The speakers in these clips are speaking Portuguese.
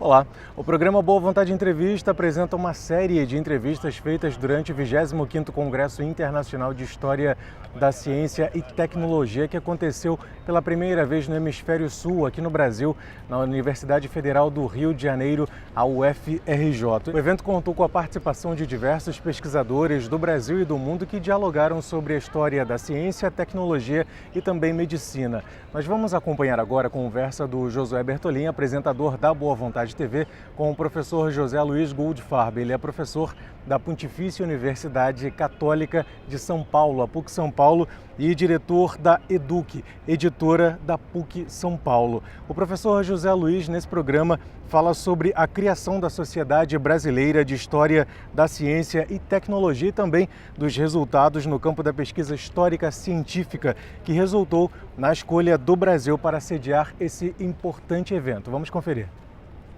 Olá, o programa Boa Vontade Entrevista apresenta uma série de entrevistas feitas durante o 25º Congresso Internacional de História da Ciência e Tecnologia, que aconteceu pela primeira vez no Hemisfério Sul, aqui no Brasil, na Universidade Federal do Rio de Janeiro, a UFRJ. O evento contou com a participação de diversos pesquisadores do Brasil e do mundo que dialogaram sobre a história da ciência, tecnologia e também medicina. Nós vamos acompanhar agora a conversa do Josué Bertolin, apresentador da Boa Vontade TV, com o professor José Luiz Goldfarb. Ele é professor da Pontifícia Universidade Católica de São Paulo, a PUC São Paulo, e diretor da EDUC, editora da PUC São Paulo. O professor José Luiz, nesse programa, fala sobre a criação da Sociedade Brasileira de História da Ciência e Tecnologia e também dos resultados no campo da pesquisa histórica científica, que resultou na escolha do Brasil para sediar esse importante evento. Vamos conferir.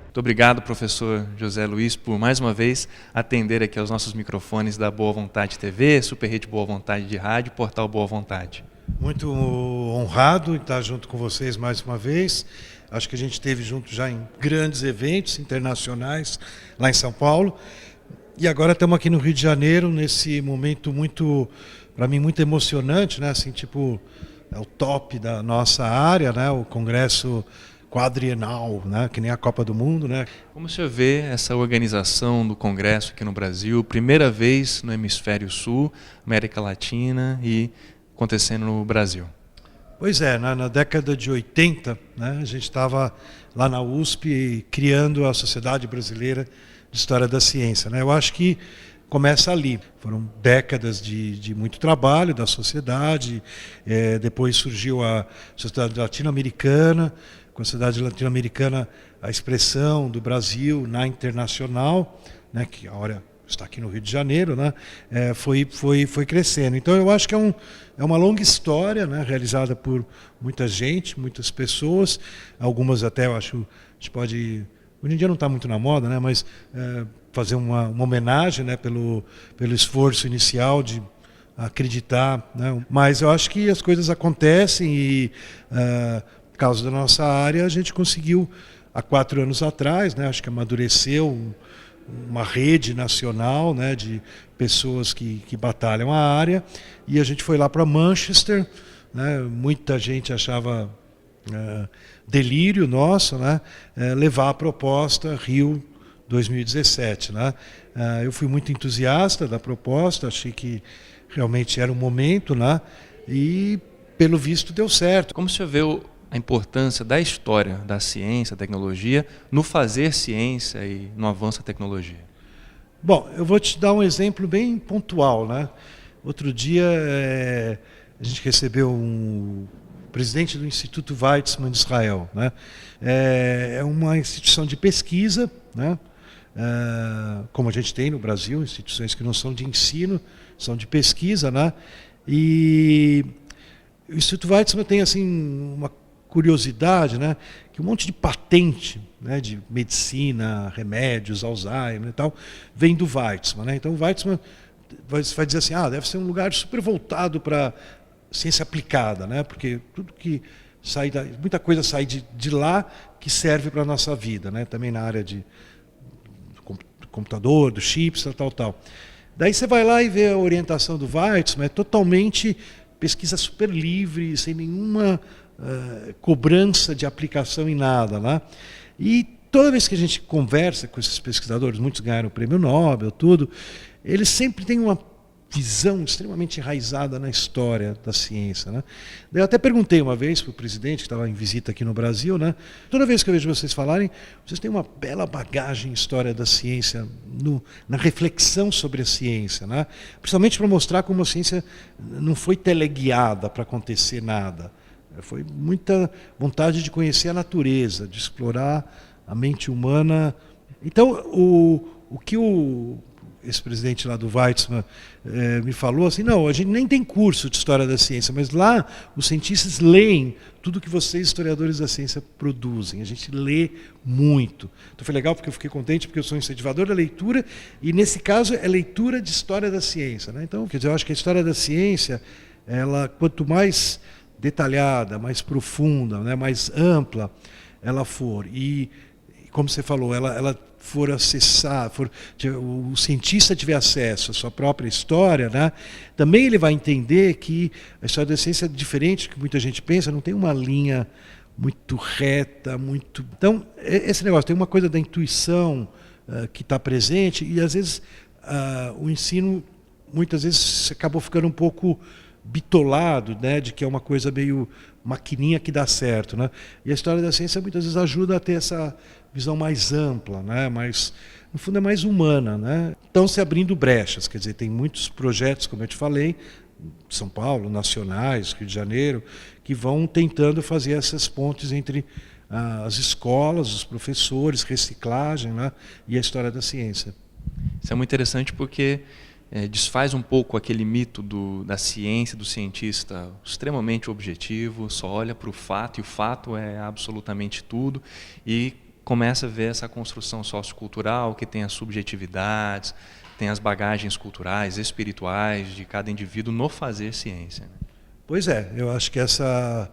Muito obrigado, professor José Luiz, por mais uma vez atender aqui aos nossos microfones da Boa Vontade TV, Super Rede Boa Vontade de Rádio, Portal Boa Vontade. Muito honrado em estar junto com vocês mais uma vez. Acho que a gente esteve junto já em grandes eventos internacionais lá em São Paulo. E agora estamos aqui no Rio de Janeiro, nesse momento muito, para mim, muito emocionante, né? Assim, tipo, é o top da nossa área, né? O Congresso quadrienal, né? Que nem a Copa do Mundo, né? Como o senhor vê essa organização do Congresso aqui no Brasil, primeira vez no Hemisfério Sul, América Latina e acontecendo no Brasil? Pois é, na década de 80, né, a gente estava lá na USP criando a Sociedade Brasileira de História da Ciência, né? Eu acho que começa ali. Foram décadas de muito trabalho da sociedade, depois surgiu a Sociedade Latino-Americana. Com a Sociedade Latino-Americana, a expressão do Brasil na internacional, né, que agora está aqui no Rio de Janeiro, né, foi crescendo. Então eu acho que é uma longa história, né, realizada por muita gente, muitas pessoas, algumas até eu acho, a gente pode, hoje em dia não está muito na moda, né, mas fazer uma homenagem, né, pelo esforço inicial de acreditar, né, mas eu acho que as coisas acontecem e por causa da nossa área, a gente conseguiu, há 4 anos atrás, né, acho que amadureceu uma rede nacional, né, de pessoas que batalham a área, e a gente foi lá para Manchester, né, muita gente achava delírio nosso, né, levar a proposta Rio 2017. Né. Eu fui muito entusiasta da proposta, achei que realmente era o momento, né, e pelo visto deu certo. Como o senhor vê a importância da história da ciência, tecnologia, no fazer ciência e no avanço da tecnologia? Bom, eu vou te dar um exemplo bem pontual, né? Outro dia a gente recebeu um presidente do Instituto Weizmann de Israel, né? É uma instituição de pesquisa, né? Como a gente tem no Brasil, instituições que não são de ensino, são de pesquisa, né? E o Instituto Weizmann tem assim uma curiosidade, né, que um monte de patente, né, de medicina, remédios, Alzheimer e tal, vem do Weizmann, né? Então o Weizmann vai dizer assim, deve ser um lugar super voltado para ciência aplicada, né? Porque tudo que sai muita coisa sai de lá que serve para a nossa vida, né? Também na área do computador, dos chips, tal. Daí você vai lá e vê a orientação do Weizmann, é totalmente pesquisa super livre, sem nenhuma cobrança de aplicação em nada, né? E toda vez que a gente conversa com esses pesquisadores, muitos ganharam o prêmio Nobel, tudo, eles sempre têm uma visão extremamente enraizada na história da ciência, né? Eu até perguntei uma vez para o presidente, que estava em visita aqui no Brasil, né? Toda vez que eu vejo vocês falarem, vocês têm uma bela bagagem em história da ciência, na reflexão sobre a ciência, né? Principalmente para mostrar como a ciência não foi teleguiada para acontecer nada. Foi muita vontade de conhecer a natureza, de explorar a mente humana. Então, o que esse presidente lá do Weizmann me falou, assim, não, a gente nem tem curso de História da Ciência, mas lá os cientistas leem tudo que vocês, historiadores da ciência, produzem. A gente lê muito. Então foi legal porque eu fiquei contente, porque eu sou incentivador da leitura, e nesse caso é leitura de História da Ciência, né? Então, quer dizer, eu acho que a História da Ciência, ela, quanto mais detalhada, mais profunda, né, mais ampla ela for, e como você falou, ela for acessar, o cientista tiver acesso à sua própria história, né, também ele vai entender que a história da ciência é diferente do que muita gente pensa, não tem uma linha muito reta, muito... Então, esse negócio, tem uma coisa da intuição que está presente, e às vezes o ensino, muitas vezes, acabou ficando um pouco bitolado, né, de que é uma coisa meio maquininha que dá certo, né? E a história da ciência muitas vezes ajuda a ter essa visão mais ampla, né? Mais, no fundo é mais humana, né? Estão se abrindo brechas, quer dizer, tem muitos projetos, como eu te falei, São Paulo, nacionais, Rio de Janeiro, que vão tentando fazer essas pontes entre as escolas, os professores, reciclagem, né, e a história da ciência. Isso é muito interessante porque desfaz um pouco aquele mito da ciência, do cientista extremamente objetivo, só olha para o fato, e o fato é absolutamente tudo, e começa a ver essa construção sociocultural que tem as subjetividades, tem as bagagens culturais, espirituais de cada indivíduo no fazer ciência. Pois é, eu acho que essa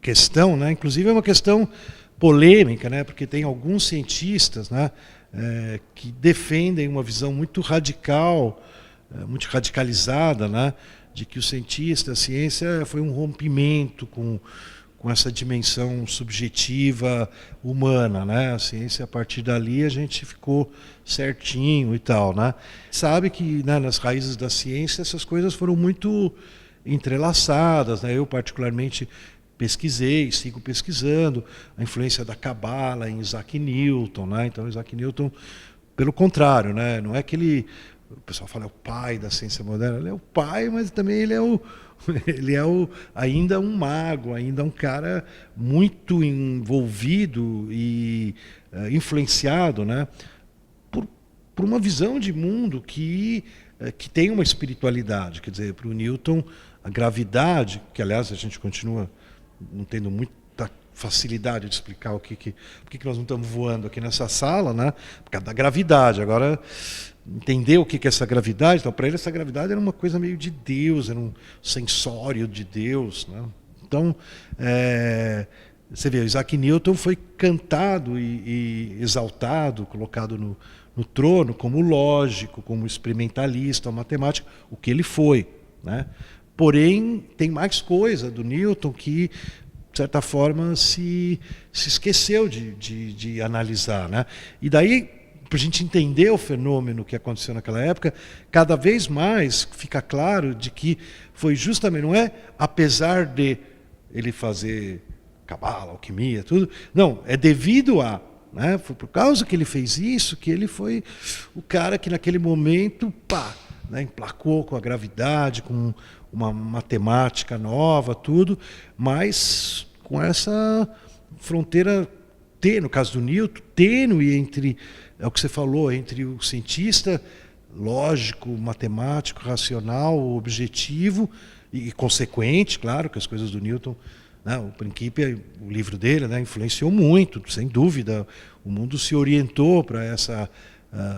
questão, né, inclusive é uma questão polêmica, né, porque tem alguns cientistas, né, que defendem uma visão muito radical, muito radicalizada, né, de que o cientista, a ciência foi um rompimento com essa dimensão subjetiva humana, né? A ciência, a partir dali, a gente ficou certinho e tal, né? Sabe que, né, nas raízes da ciência essas coisas foram muito entrelaçadas, né? Eu, particularmente, pesquisei, sigo pesquisando a influência da Cabala em Isaac Newton, né? Então, Isaac Newton, pelo contrário, né? Não é que ele, o pessoal fala, é o pai da ciência moderna, ele é o pai, mas também ele é ainda um mago, ainda um cara muito envolvido e influenciado, né, por uma visão de mundo que tem uma espiritualidade. Quer dizer, para o Newton, a gravidade, que aliás a gente continua não tendo muita facilidade de explicar por que nós não estamos voando aqui nessa sala, né, por causa da gravidade. Agora, entender o que é essa gravidade, então, para ele essa gravidade era uma coisa meio de Deus, era um sensório de Deus, né? Então, você vê, Isaac Newton foi cantado e exaltado, colocado no trono como lógico, como experimentalista, matemático, o que ele foi, né? Porém, tem mais coisa do Newton que, de certa forma, se esqueceu de analisar, né? E daí, para a gente entender o fenômeno que aconteceu naquela época, cada vez mais fica claro de que foi justamente, não é apesar de ele fazer cabala, alquimia, tudo, não, é devido a, né, foi por causa que ele fez isso, que ele foi o cara que naquele momento, né, emplacou com a gravidade, com uma matemática nova, tudo, mas com essa fronteira tênue, no caso do Newton, tênue entre, é o que você falou, entre o cientista lógico, matemático, racional, objetivo e consequente, claro, que as coisas do Newton, né, o Principia, o livro dele, né, influenciou muito, sem dúvida, o mundo se orientou para essa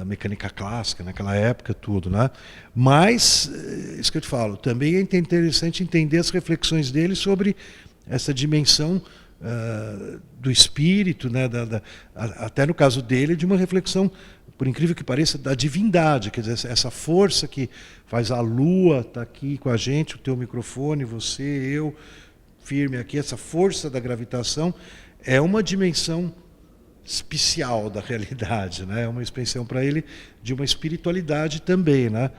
mecânica clássica naquela época, tudo, né? Mas, isso que eu te falo, também é interessante entender as reflexões dele sobre essa dimensão do espírito, né, até no caso dele, de uma reflexão, por incrível que pareça, da divindade, quer dizer, essa força que faz a lua estar aqui com a gente, o teu microfone, você, eu, firme aqui, essa força da gravitação é uma dimensão especial da realidade, né? É uma expressão para ele de uma espiritualidade também, né?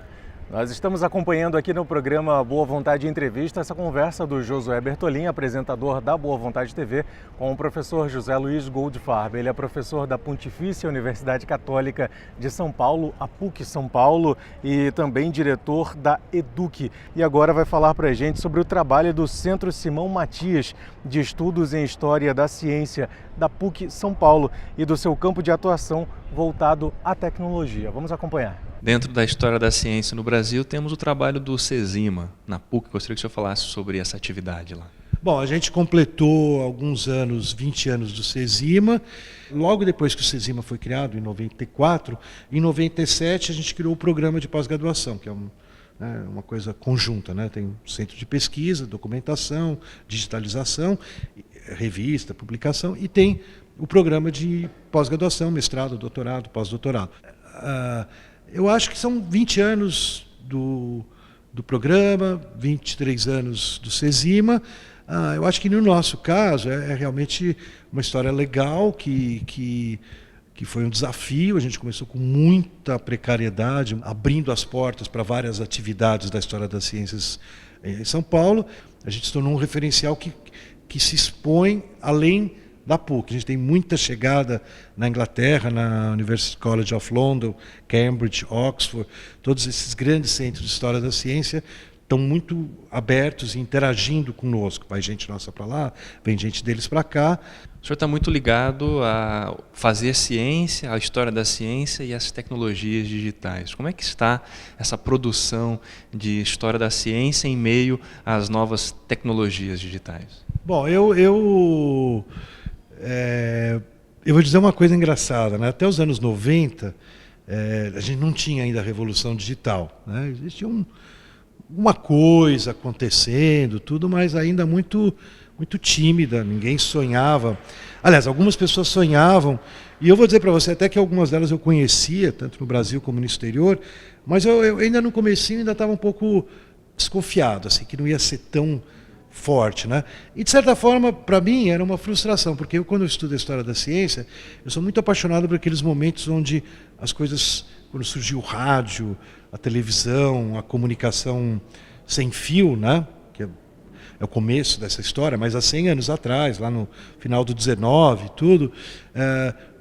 Nós estamos acompanhando aqui no programa Boa Vontade Entrevista essa conversa do Josué Bertolin, apresentador da Boa Vontade TV, com o professor José Luiz Goldfarb. Ele é professor da Pontifícia Universidade Católica de São Paulo, a PUC São Paulo, e também diretor da EDUC. E agora vai falar para a gente sobre o trabalho do Centro Simão Matias de Estudos em História da Ciência da PUC São Paulo e do seu campo de atuação voltado à tecnologia. Vamos acompanhar. Dentro da história da ciência no Brasil, temos o trabalho do CESIMA, na PUC. Gostaria que o senhor falasse sobre essa atividade lá. Bom, a gente completou alguns anos, 20 anos do CESIMA. Logo depois que o CESIMA foi criado, em 94, em 97 a gente criou o programa de pós-graduação, que é uma coisa conjunta, né? Tem um centro de pesquisa, documentação, digitalização, revista, publicação, e tem o programa de pós-graduação, mestrado, doutorado, pós-doutorado. Eu acho que são 20 anos do programa, 23 anos do CESIMA. Eu acho que no nosso caso é realmente uma história legal, que foi um desafio. A gente começou com muita precariedade, abrindo as portas para várias atividades da história das ciências em São Paulo. A gente se tornou um referencial que se expõe além da PUC. A gente tem muita chegada na Inglaterra, na University College of London, Cambridge, Oxford. Todos esses grandes centros de história da ciência estão muito abertos e interagindo conosco. Vai gente nossa para lá, vem gente deles para cá. O senhor está muito ligado a fazer ciência, a história da ciência e as tecnologias digitais. Como é que está essa produção de história da ciência em meio às novas tecnologias digitais? Bom, eu vou dizer uma coisa engraçada, né? Até os anos 90, a gente não tinha ainda a revolução digital, né? Existia uma coisa acontecendo, tudo, mas ainda muito tímida, ninguém sonhava. Aliás, algumas pessoas sonhavam, e eu vou dizer para você até que algumas delas eu conhecia, tanto no Brasil como no exterior, mas eu ainda no comecinho ainda estava um pouco desconfiado, assim, que não ia ser tão forte, né? E de certa forma, para mim, era uma frustração, porque quando eu estudo a história da ciência, eu sou muito apaixonado por aqueles momentos onde as coisas, quando surgiu o rádio, a televisão, a comunicação sem fio, né? Que é o começo dessa história, mas há 100 anos atrás, lá no final do 19, tudo,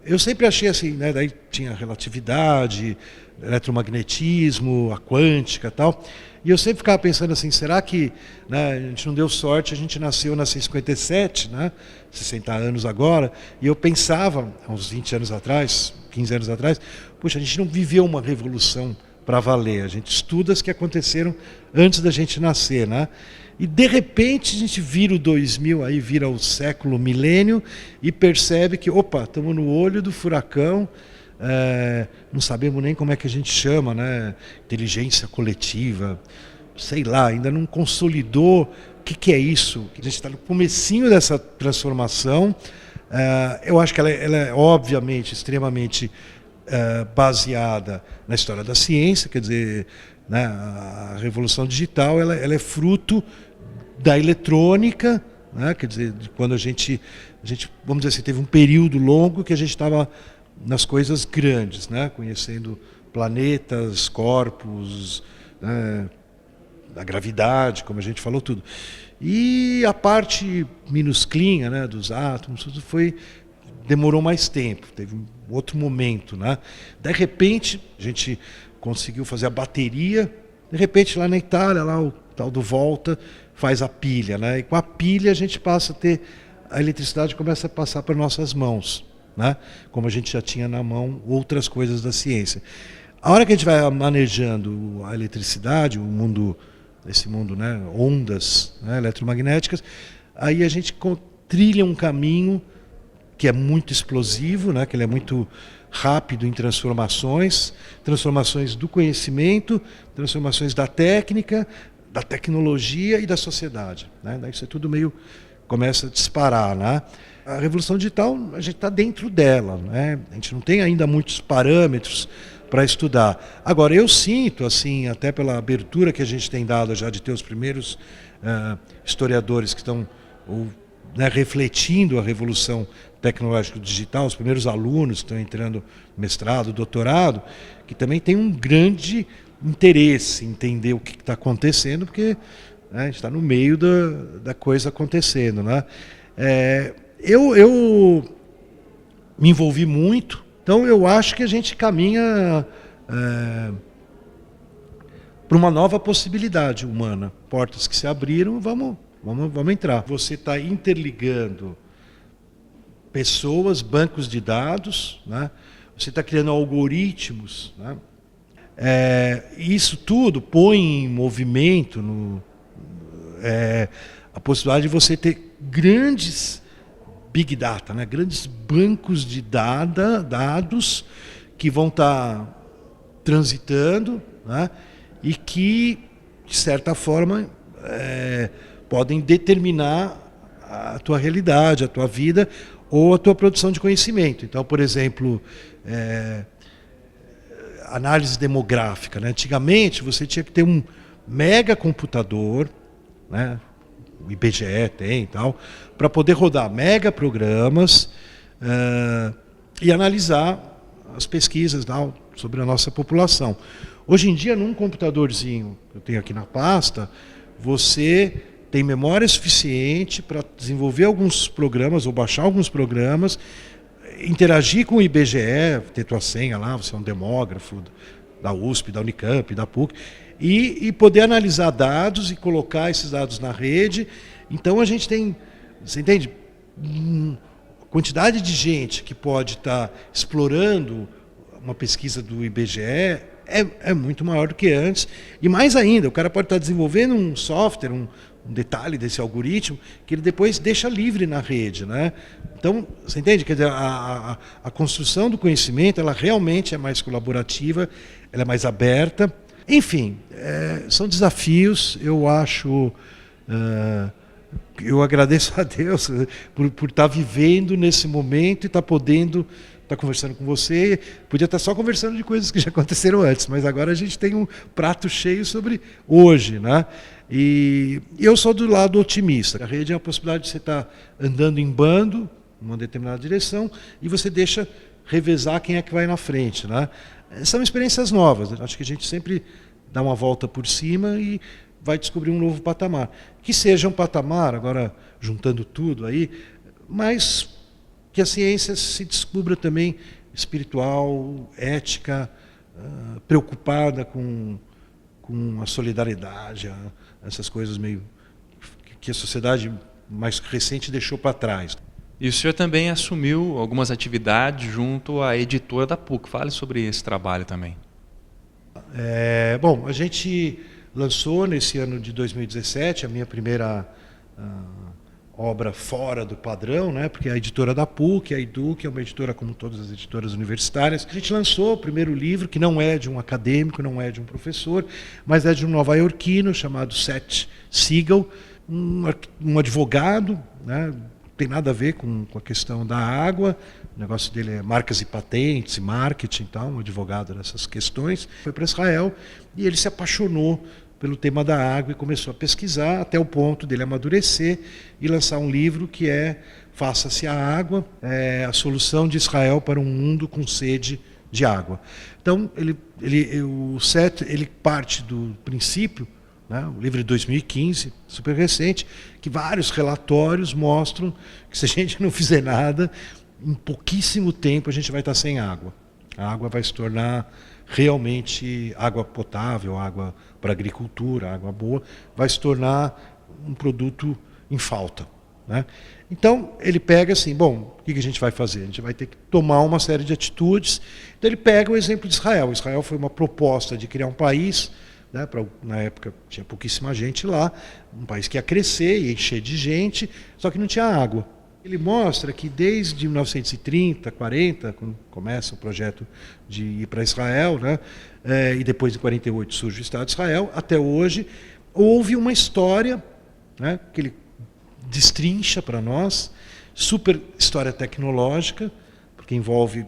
eu sempre achei assim, né? Daí tinha relatividade, eletromagnetismo, a quântica, tal. E eu sempre ficava pensando assim, será que, né, a gente não deu sorte, a gente nasceu em 57, né, 60 anos agora, e eu pensava, há uns 20 anos atrás, 15 anos atrás, puxa, a gente não viveu uma revolução para valer, a gente estuda as que aconteceram antes da gente nascer, né? E de repente a gente vira o 2000, aí vira o século, o milênio, e percebe que, opa, estamos no olho do furacão. Não sabemos nem como é que a gente chama, né? Inteligência coletiva, sei lá, ainda não consolidou o que é isso. A gente está no comecinho dessa transformação. Eu acho que ela é obviamente extremamente baseada na história da ciência, quer dizer, né, a revolução digital ela é fruto da eletrônica, né, quer dizer, quando a gente, vamos dizer assim, teve um período longo que a gente estava nas coisas grandes, né? Conhecendo planetas, corpos, né? A gravidade, como a gente falou, tudo. E a parte minusclinha, né, dos átomos, tudo demorou mais tempo, teve um outro momento, né? De repente, a gente conseguiu fazer a bateria, de repente lá na Itália, lá o tal do Volta faz a pilha, né? E com a pilha a gente passa a ter, a eletricidade começa a passar para nossas mãos, né? Como a gente já tinha na mão outras coisas da ciência. A hora que a gente vai manejando a eletricidade, esse mundo, né, ondas, né, eletromagnéticas, aí a gente trilha um caminho que é muito explosivo, né, que ele é muito rápido em transformações do conhecimento, transformações da técnica, da tecnologia e da sociedade, né? Daí isso tudo meio começa a disparar, né? A revolução digital, a gente está dentro dela, né? A gente não tem ainda muitos parâmetros para estudar. Agora, eu sinto, assim, até pela abertura que a gente tem dado já de ter os primeiros historiadores que estão né, refletindo a revolução tecnológica digital, os primeiros alunos que estão entrando no mestrado, doutorado, que também tem um grande interesse em entender o que está acontecendo, porque, né, a gente está no meio da coisa acontecendo, né? Eu me envolvi muito, então eu acho que a gente caminha para uma nova possibilidade humana. Portas que se abriram, vamos entrar. Você está interligando pessoas, bancos de dados, né? Você está criando algoritmos, né? Isso tudo põe em movimento a possibilidade de você ter grandes big data, né? Grandes bancos de dados que vão estar transitando, né? E que, de certa forma, podem determinar a tua realidade, a tua vida ou a tua produção de conhecimento. Então, por exemplo, análise demográfica, né? Antigamente você tinha que ter um mega computador, né? O IBGE tem e tal, para poder rodar mega programas e analisar as pesquisas tal, sobre a nossa população. Hoje em dia, num computadorzinho que eu tenho aqui na pasta, você tem memória suficiente para desenvolver alguns programas ou baixar alguns programas, interagir com o IBGE, ter tua senha lá, você é um demógrafo da USP, da Unicamp, da PUC, e poder analisar dados e colocar esses dados na rede. Então a gente tem, você entende, quantidade de gente que pode estar explorando uma pesquisa do IBGE é muito maior do que antes. E mais ainda, o cara pode estar desenvolvendo um software, um detalhe desse algoritmo, que ele depois deixa livre na rede, né? Então, você entende? Quer dizer, a construção do conhecimento, ela realmente é mais colaborativa, ela é mais aberta. Enfim, são desafios, eu acho... eu agradeço a Deus por estar vivendo nesse momento e estar podendo estar conversando com você. Podia estar só conversando de coisas que já aconteceram antes, mas agora a gente tem um prato cheio sobre hoje, né? E eu sou do lado otimista. A rede é a possibilidade de você estar andando em bando, numa determinada direção, e você deixa revezar quem é que vai na frente, né? São experiências novas. Acho que a gente sempre dá uma volta por cima e vai descobrir um novo patamar. Que seja um patamar, agora juntando tudo aí, mas que a ciência se descubra também espiritual, ética, preocupada com a solidariedade, essas coisas meio que a sociedade mais recente deixou para trás. E o senhor também assumiu algumas atividades junto à editora da PUC. Fale sobre esse trabalho também. Bom, a gente lançou nesse ano de 2017 a minha primeira obra fora do padrão, né? Porque a editora da PUC, a EDUC, é uma editora como todas as editoras universitárias. A gente lançou o primeiro livro, que não é de um acadêmico, não é de um professor, mas é de um nova-iorquino chamado Seth Siegel, um advogado, né? Tem nada a ver com a questão da água. O negócio dele é marcas e patentes e marketing, tal, um advogado dessas questões. Foi para Israel e ele se apaixonou pelo tema da água e começou a pesquisar até o ponto dele amadurecer e lançar um livro que é Faça-se a Água, a solução de Israel para um mundo com sede de água. Então, o Seth, ele parte do princípio, né, o livro de 2015, super recente, que vários relatórios mostram que se a gente não fizer nada, em pouquíssimo tempo a gente vai estar sem água. A água vai se tornar realmente água potável, água para agricultura, água boa, vai se tornar um produto em falta, né? Então, ele pega assim, bom, o que a gente vai fazer? A gente vai ter que tomar uma série de atitudes. Então, ele pega o exemplo de Israel. Israel foi uma proposta de criar um país, né, na época tinha pouquíssima gente lá, um país que ia crescer, ia encher de gente, só que não tinha água. Ele mostra que desde 1930, 40, quando começa o projeto de ir para Israel, né, e depois de 48 surge o Estado de Israel, até hoje, houve uma história, né, que ele destrincha para nós, super história tecnológica, porque envolve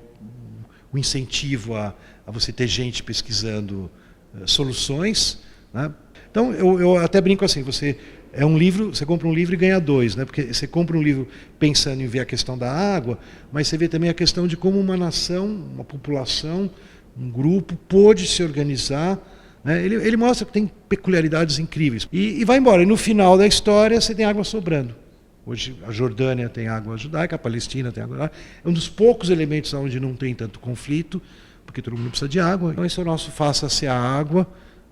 o incentivo a você ter gente pesquisando soluções, né? Então eu até brinco assim, você compra um livro e ganha dois, né? Porque você compra um livro pensando em ver a questão da água, mas você vê também a questão de como uma nação, uma população, um grupo pôde se organizar, né? Ele mostra que tem peculiaridades incríveis e vai embora. E no final da história você tem água sobrando. Hoje a Jordânia tem água judaica, a Palestina tem água judaica. É um dos poucos elementos onde não tem tanto conflito, porque todo mundo precisa de água. Então esse é o nosso Faça-se a Água.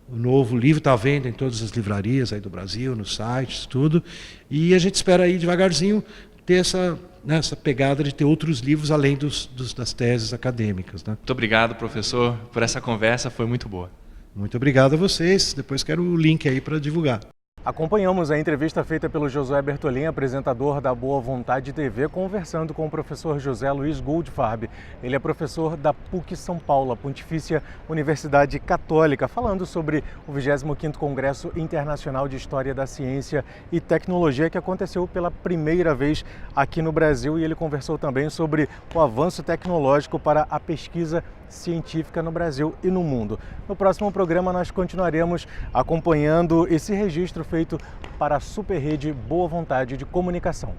O novo livro está à venda em todas as livrarias aí do Brasil, nos sites, tudo. E a gente espera aí devagarzinho ter essa pegada de ter outros livros além das teses acadêmicas, né? Muito obrigado, professor, por essa conversa, foi muito boa. Muito obrigado a vocês. Depois quero o link aí para divulgar. Acompanhamos a entrevista feita pelo Josué Bertolin, apresentador da Boa Vontade TV, conversando com o professor José Luiz Goldfarb. Ele é professor da PUC São Paulo, a Pontifícia Universidade Católica, falando sobre o 25º Congresso Internacional de História da Ciência e Tecnologia, que aconteceu pela primeira vez aqui no Brasil, e ele conversou também sobre o avanço tecnológico para a pesquisa científica no Brasil e no mundo. No próximo programa nós continuaremos acompanhando esse registro feito para a Super Rede Boa Vontade de Comunicação.